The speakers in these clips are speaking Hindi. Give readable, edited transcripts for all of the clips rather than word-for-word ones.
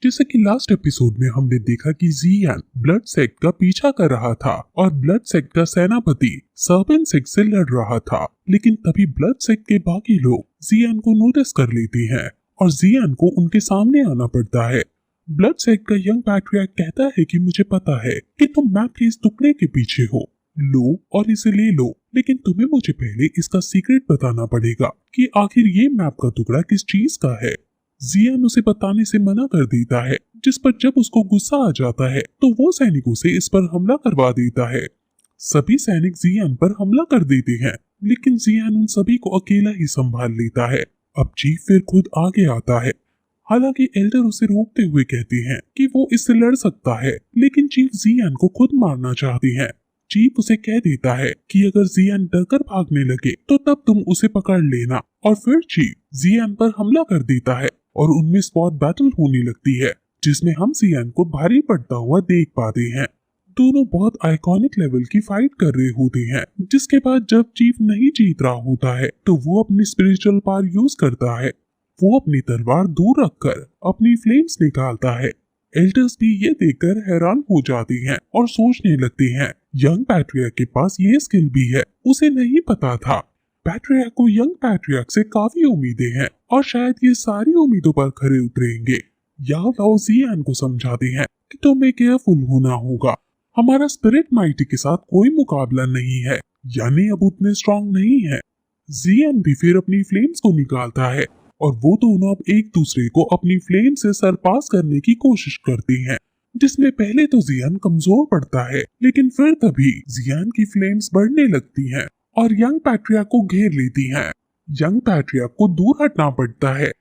जैसे कि लास्ट एपिसोड में हमने देखा कि जियान ब्लड सेक्ट का पीछा कर रहा था और ब्लड सेक्ट का सेनापति सर्पेंट सेक्ट से लड़ रहा था, लेकिन तभी ब्लड सेक्ट के बाकी लोग जियान को नोटिस कर लेते हैं और जियान को उनके सामने आना पड़ता है। ब्लड सेक्ट का यंग पैट्रियार्क कहता है कि मुझे पता है कि तुम मैप के इस टुकड़े के पीछे हो, लो और इसे ले लो, लेकिन तुम्हें मुझे पहले इसका सीक्रेट बताना पड़ेगा कि आखिर ये मैप का टुकड़ा किस चीज का है। जियान उसे बताने से मना कर देता है, जिस पर जब उसको गुस्सा आ जाता है तो वो सैनिकों से इस पर हमला करवा देता है। सभी सैनिक जियान पर हमला कर देते हैं, लेकिन जियान उन सभी को अकेला ही संभाल लेता है। अब चीफ फिर खुद आगे आता है। हालांकि एल्डर उसे रोकते हुए कहते हैं कि वो इससे लड़ सकता है, लेकिन चीफ जियान को खुद मारना चाहती है। चीफ उसे कह देता है कि अगर जियान डरकर भागने लगे तो तब तुम उसे पकड़ लेना, और फिर चीफ जियान पर हमला कर देता है और उनमें स्पॉट बैटल होने लगती है, जिसमें हम जियान को भारी पड़ता हुआ देख पाते हैं। दोनों बहुत आइकॉनिक लेवल की फाइट कर रहे होते हैं, जिसके बाद जब चीफ नहीं जीत रहा होता है तो वो अपनी स्पिरिचुअल पावर यूज करता है। वो अपनी तलवार दूर रखकर अपनी फ्लेम्स निकालता है। एल्डर्स भी ये देखकर हैरान हो जाती हैं और सोचने लगते हैं यंग पैट्रियार्क के पास ये स्किल भी है, उसे नहीं पता था। पैट्रियार्क को यंग पैट्रियार्क से काफी उम्मीदें हैं और शायद ये सारी उम्मीदों पर खरे उतरेंगे। याओ लाओ जियान को समझाते हैं कि तुम्हें केयरफुल होना होगा, हमारा स्पिरिट माइटी के साथ कोई मुकाबला नहीं है, यानी अब उतने स्ट्रांग नहीं है। जियान भी फिर अपनी फ्लेम्स को निकालता है और वो दोनों अब एक दूसरे को अपनी फ्लेम से सरपास करने की कोशिश करते हैं, जिसमें पहले तो जियान कमजोर पड़ता है, लेकिन फिर तभी जियान की फ्लेम्स बढ़ने लगती हैं और यंग पैट्रियार्क को घेर लेती हैं। यंग पैट्रियार्क को दूर हटना पड़ता है।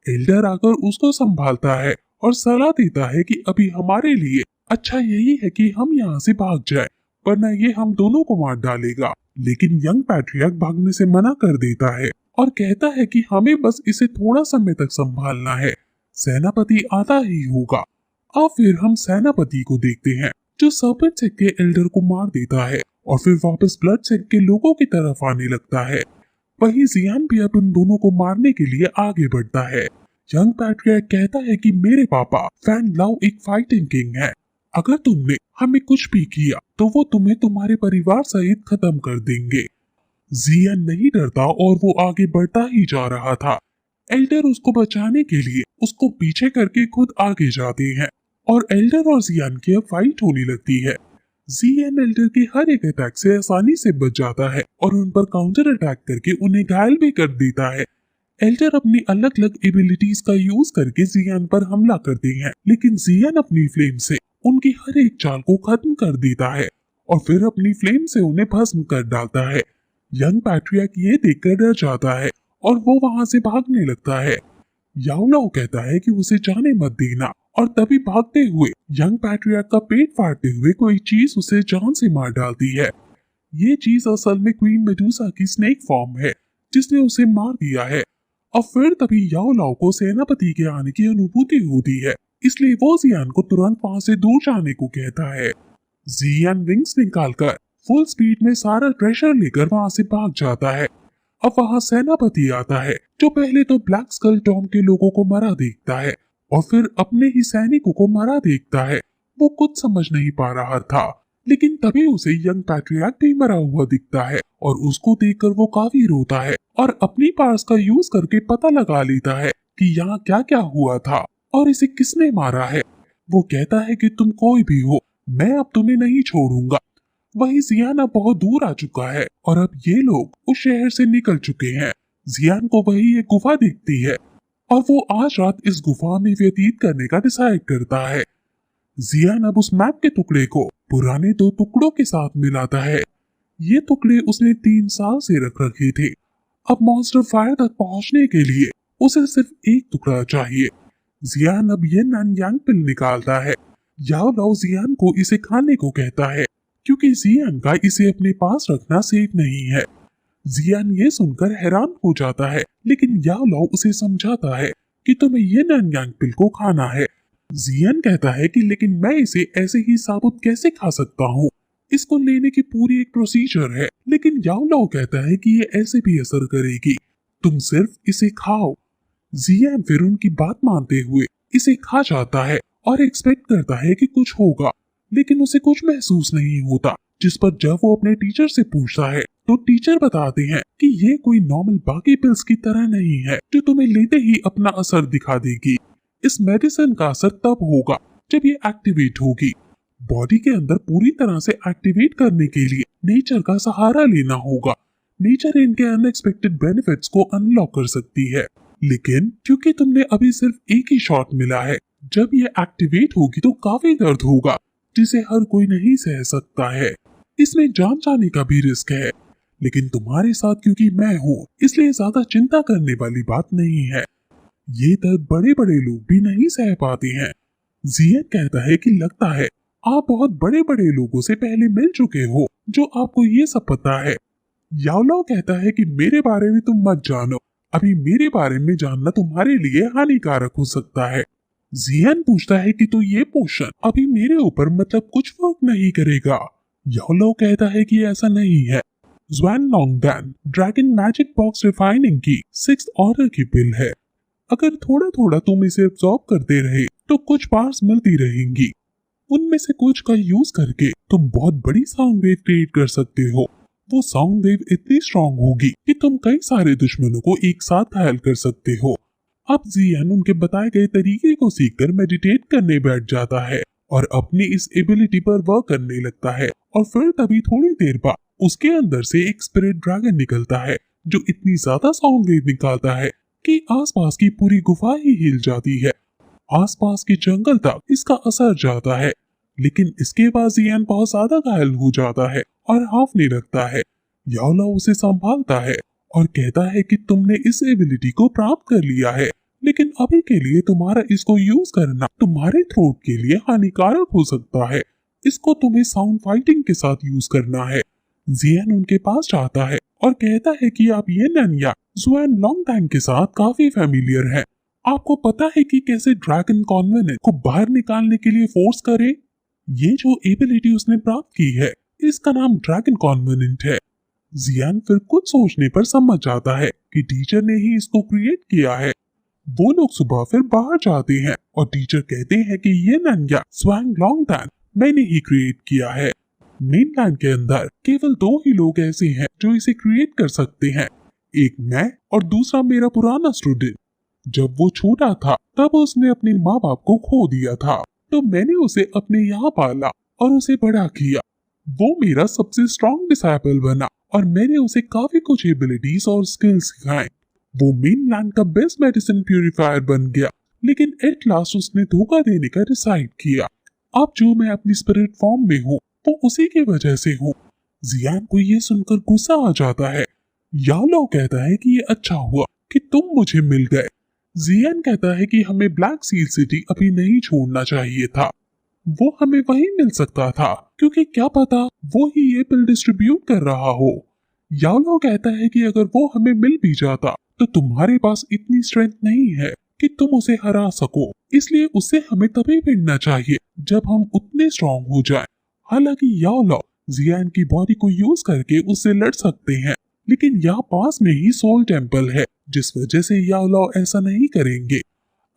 एल्डर आकर उसको संभालता है और सलाह देता है कि अभी हमारे लिए अच्छा यही है कि हम यहाँ से भाग जाएं, वरना ये हम दोनों को मार डालेगा। लेकिन यंग पैट्रियार्क भागने से मना कर देता है और कहता है कि हमें बस इसे थोड़ा समय तक संभालना है, सेनापति आता ही होगा। अब फिर हम सेनापति को देखते हैं जो सर्पेंट सेक्ट के एल्डर को मार देता है और फिर वापस ब्लड सेक्ट के लोगों की तरफ आने लगता है। वहीं जियान भी अब उन दोनों को मारने के लिए आगे बढ़ता है। यंग पैट्रियार्क कहता है कि मेरे पापा फैन लाओ एक फाइटिंग किंग है, अगर तुमने हमें कुछ भी किया तो वो तुम्हें तुम्हारे परिवार सहित खत्म कर देंगे। जियान नहीं डरता और वो आगे बढ़ता ही जा रहा था। एल्डर उसको बचाने के लिए उसको पीछे करके खुद आगे जाते हैं और एल्डर और जियान की अब फाइट होने लगती है। जियान एल्डर के हर एक अटैक से आसानी से बच जाता है और उन पर काउंटर अटैक करके उन्हें घायल भी कर देता है। एल्डर अपनी अलग अलग एबिलिटीज का यूज करके जियान पर हमला करते हैं, लेकिन जियान अपनी फ्लेम से उनकी हर एक चाल को खत्म कर देता है और फिर अपनी फ्लेम से उन्हें भस्म कर डालता है। यंग पैट्रियार्क ये देखकर डर जाता है और वो वहां से भागने लगता है। याओ लाओ कहता है कि उसे जाने मत देना, और तभी भागते हुए यंग पैट्रियार्क का पेट फाड़ते हुए कोई चीज उसे जान से मार डालती है। ये चीज असल में क्वीन मेडुसा की स्नेक फॉर्म है, जिसने उसे मार दिया है। और फिर तभी याओ लाओ को सेनापति के आने की अनुभूति होती है, इसलिए वो जियान को तुरंत वहां से दूर जाने को कहता है। जियान विंग्स निकालकर फुल स्पीड में सारा ट्रेजर लेकर वहां से भाग जाता है। अब वहां सेनापति आता है, जो पहले तो ब्लैक स्कल टॉम के लोगों को मरा देखता है और फिर अपने ही सैनिकों को मरा देखता है। वो कुछ समझ नहीं पा रहा था, लेकिन तभी उसे यंग पैट्रियार्क भी मरा हुआ दिखता है और उसको देखकर वो काफी रोता है और अपनी पावर्स का यूज करके पता लगा लेता है कि यहाँ क्या क्या हुआ था और इसे किसने मारा है। वो कहता है कि तुम कोई भी हो, मैं अब तुम्हें नहीं छोड़ूंगा। वहीं जियान अब बहुत दूर आ चुका है और अब ये लोग उस शहर से निकल चुके हैं। जियान को वही एक गुफा दिखती है और वो आज रात इस गुफा में व्यतीत करने का डिसाइड करता है। जियान अब उस मैप के टुकड़े को पुराने 2 टुकड़ों के साथ मिलाता है। ये टुकड़े उसने 3 साल से रख रखे थे। अब मॉन्स्टर फायर तक पहुंचने के लिए उसे सिर्फ एक टुकड़ा चाहिए। जियान अब ये नैनयांग पिल निकालता है। याओ लाओ जियान को इसे खाने को कहता है, क्योंकि जियान का इसे अपने पास रखना सेफ नहीं है। जियान ये सुनकर हैरान हो जाता है, लेकिन याओ लाओ उसे समझाता है कि तुम्हें ये नैनयांग पिल को खाना है। जियान कहता है कि लेकिन मैं इसे ऐसे ही साबुत कैसे खा सकता हूँ, इसको लेने की पूरी एक प्रोसीजर है। लेकिन याओ लाओ कहता है कि ये ऐसे भी असर करेगी, तुम सिर्फ इसे खाओ। जियान फिर उनकी बात मानते हुए इसे खा जाता है और एक्सपेक्ट करता है कि कुछ होगा, लेकिन उसे कुछ महसूस नहीं होता। जिस पर जब वो अपने टीचर से पूछता है तो टीचर बताते हैं कि ये कोई नॉर्मल बाकी पिल्स की तरह नहीं है जो तुम्हें लेते ही अपना असर दिखा देगी। इस मेडिसिन का असर तब होगा जब ये एक्टिवेट होगी। बॉडी के अंदर पूरी तरह से एक्टिवेट करने के लिए नेचर का सहारा लेना होगा। नेचर इनके अनएक्सपेक्टेड बेनिफिट्स को अनलॉक कर सकती है, लेकिन क्योंकि तुमने अभी सिर्फ एक ही शॉट मिला है, जब ये एक्टिवेट होगी तो काफी दर्द होगा जिसे हर कोई नहीं सह सकता है। इसमें जान जाने का भी रिस्क है, लेकिन तुम्हारे साथ क्योंकि मैं हूँ इसलिए ज्यादा चिंता करने वाली बात नहीं है। ये दर्द बड़े बड़े लोग भी नहीं सह पाते हैं। जियन कहता है कि लगता है आप बहुत बड़े बड़े लोगों से पहले मिल चुके हो जो आपको ये सब पता है। याओलाओ कहता है कि मेरे बारे में तुम मत जानो, अभी मेरे बारे में जानना तुम्हारे लिए हानिकारक हो सकता है। जियन पूछता है कि तो ये पोशन अभी मेरे ऊपर मतलब कुछ वर्क नहीं करेगा। याओलाओ कहता है कि ऐसा नहीं है। ज़ुआनलॉन्गडैन ड्रैगन मैजिक बॉक्स रिफाइनिंग की 6th ऑर्डर की पिल है। अगर थोड़ा थोड़ा तुम इसे एब्जॉर्ब करते रहे तो कुछ पार्ट्स मिलती रहेंगी। उनमें से कुछ का यूज करके तुम बहुत बड़ी साउंड वेव क्रिएट कर सकते हो। वो साउंड वेव इतनी स्ट्रांग होगी कि तुम कई सारे दुश्मनों को एक साथ घायल कर सकते हो। अब जियन उनके बताए गए तरीके को सीखकर मेडिटेट करने बैठ जाता है और अपनी इस एबिलिटी पर वर्क करने लगता है। और फिर तभी थोड़ी देर बाद उसके अंदर से एक स्पिरिट ड्रैगन निकलता है जो इतनी ज्यादा साउंड वेव निकालता है कि आसपास की पूरी गुफा ही हिल जाती है। आसपास के जंगल तक इसका असर जाता है, लेकिन इसके बाद जियन बहुत ज्यादा घायल हो जाता है और हांफने लगता है। याओलाओ उसे संभालता है और कहता है कि तुमने इस एबिलिटी को प्राप्त कर लिया है, लेकिन अभी के लिए तुम्हारा इसको यूज करना तुम्हारे थ्रोट के लिए हानिकारक हो सकता है। इसको तुम्हें साउंड फाइटिंग के साथ यूज करना है। जियन उनके पास जाता है और कहता है कि आप ये नन्या ज़ुआनलॉन्गडैन के साथ काफी फेमिलियर है। आपको पता है कि कैसे ड्रैगन कॉन्वेनेंट को बाहर निकालने के लिए फोर्स करे। ये जो एबिलिटी उसने प्राप्त की है इसका नाम ड्रैगन कॉन्वेनेंट है। जियान फिर कुछ सोचने पर समझ जाता है कि टीचर ने ही इसको क्रिएट किया है। वो लोग सुबह फिर बाहर जाते हैं और टीचर कहते हैं कि ये नन्या ज़ुआनलॉन्गडैन मैंने ही क्रिएट किया है। मेनलैंड के अंदर केवल 2 ही लोग ऐसे हैं जो इसे क्रिएट कर सकते हैं, एक मैं और दूसरा मेरा पुराना स्टूडेंट। जब वो छोटा था तब उसने अपने माँ बाप को खो दिया था, तो मैंने उसे अपने यहाँ पाला और उसे बड़ा किया। वो मेरा सबसे स्ट्रॉन्ग डिसाइपल बना और मैंने उसे काफी कुछ एबिलिटीज और स्किल्स सिखाए। वो मेनलैंड का बेस्ट मेडिसिन प्यूरिफायर बन गया, लेकिन एट लास्ट उसने धोखा देने का डिसाइड किया। अब जो मैं अपनी स्पिरिट फॉर्म में हूँ वो उसी की वजह से हूँ। जियान को ये सुनकर गुस्सा आ जाता है। याओलाओ कहता है कि ये अच्छा हुआ कि तुम मुझे मिल गए। जियान कहता है कि हमें ब्लैक सील सिटी अभी नहीं छोड़ना चाहिए था, वो हमें वहीं मिल सकता था, क्योंकि क्या पता वो ही ये पिल डिस्ट्रीब्यूट कर रहा हो। याओलाओ कहता है कि अगर वो हमें मिल भी जाता तो तुम्हारे पास इतनी स्ट्रेंथ नहीं है कि तुम उसे हरा सको, इसलिए उससे हमें तभी भिड़ना चाहिए जब हम उतने स्ट्रॉन्ग हो जाएं। हालांकि याओलाओ जियान की बॉडी को यूज करके उससे लड़ सकते हैं, लेकिन यहाँ पास में ही सोल टेम्पल है, जिस वजह से याओलाओ ऐसा नहीं करेंगे।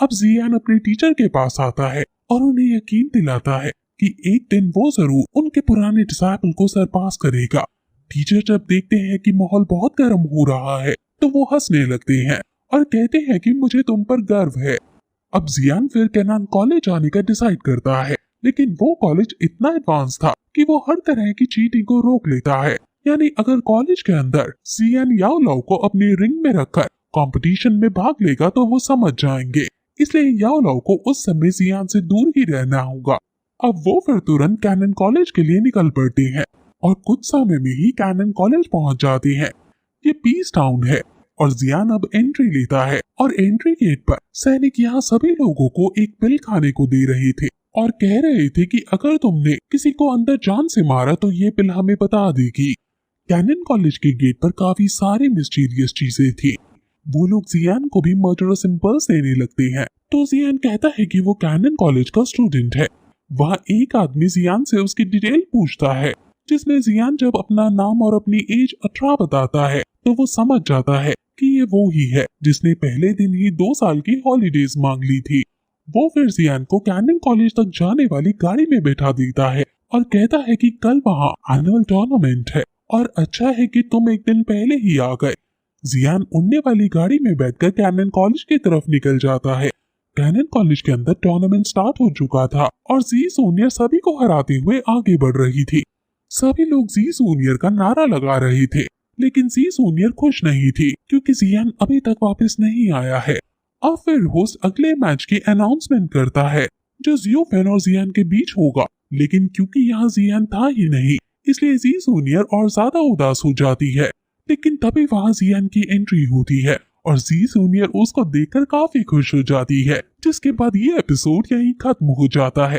अब जियान अपने टीचर के पास आता है और उन्हें यकीन दिलाता है कि एक दिन वो जरूर उनके पुराने डिसाइपल को सरपास करेगा। टीचर जब देखते हैं कि माहौल बहुत गर्म हो रहा है तो वो हंसने लगते हैं और कहते हैं कि मुझे तुम पर गर्व है। अब जियान फिर केनान कॉलेज जाने का डिसाइड करता है, लेकिन वो कॉलेज इतना एडवांस था कि वो हर तरह की चीटिंग को रोक लेता है। यानी अगर कॉलेज के अंदर जियान याओलाओ को अपनी रिंग में रखकर कंपटीशन में भाग लेगा तो वो समझ जाएंगे, इसलिए याओलाओ को उस समय जियान से दूर ही रहना होगा। अब वो फिर तुरंत कैनन कॉलेज के लिए निकल पड़ते हैं और कुछ समय में ही कैनन कॉलेज पहुंच जाते हैं। ये पीस टाउन है और जियान अब एंट्री लेता है और एंट्री गेट पर सैनिक यहाँ सभी लोगों को एक पिल खाने को दे रहे थे और कह रहे थे कि अगर तुमने किसी को अंदर जान से मारा तो ये पिल हमें बता देगी। कैनन कॉलेज के गेट पर काफी सारी मिस्टीरियस चीजें थी। वो लोग जियान को भी मर्डरस इंपल्स देने लगते हैं, तो जियान कहता है कि वो कैनन कॉलेज का स्टूडेंट है। वहाँ एक आदमी जियान से उसकी डिटेल पूछता है, जिसमें जियान जब अपना नाम और अपनी एज 18 बताता है तो वो समझ जाता है कि ये वो ही है जिसने पहले दिन ही 2 साल की हॉलीडेज मांग ली थी। वो फिर जियान को कैनन कॉलेज तक जाने वाली गाड़ी में बैठा देता है और कहता है कि कल वहाँ एनुअल टूर्नामेंट है और अच्छा है कि तुम एक दिन पहले ही आ गए। जियान उड़ने वाली गाड़ी में बैठकर कैनन कॉलेज की तरफ निकल जाता है। कैनन कॉलेज के अंदर टूर्नामेंट स्टार्ट हो चुका था और जी जूनियर सभी को हराते हुए आगे बढ़ रही थी। सभी लोग जी जूनियर का नारा लगा रहे थे, लेकिन जी जूनियर खुश नहीं थी क्योंकि जियान अभी तक वापस नहीं आया है। अब फिर होस्ट अगले मैच की अनाउंसमेंट करता है जो जियोफेन और जियान के बीच होगा, लेकिन क्योंकि यहाँ जियान था ही नहीं इसलिए जी जूनियर और ज्यादा उदास हो जाती है। लेकिन तभी वहाँ जियान की एंट्री होती है और जी जूनियर उसको देखकर काफी खुश हो जाती है, जिसके बाद ये एपिसोड यहीं खत्म हो जाता है।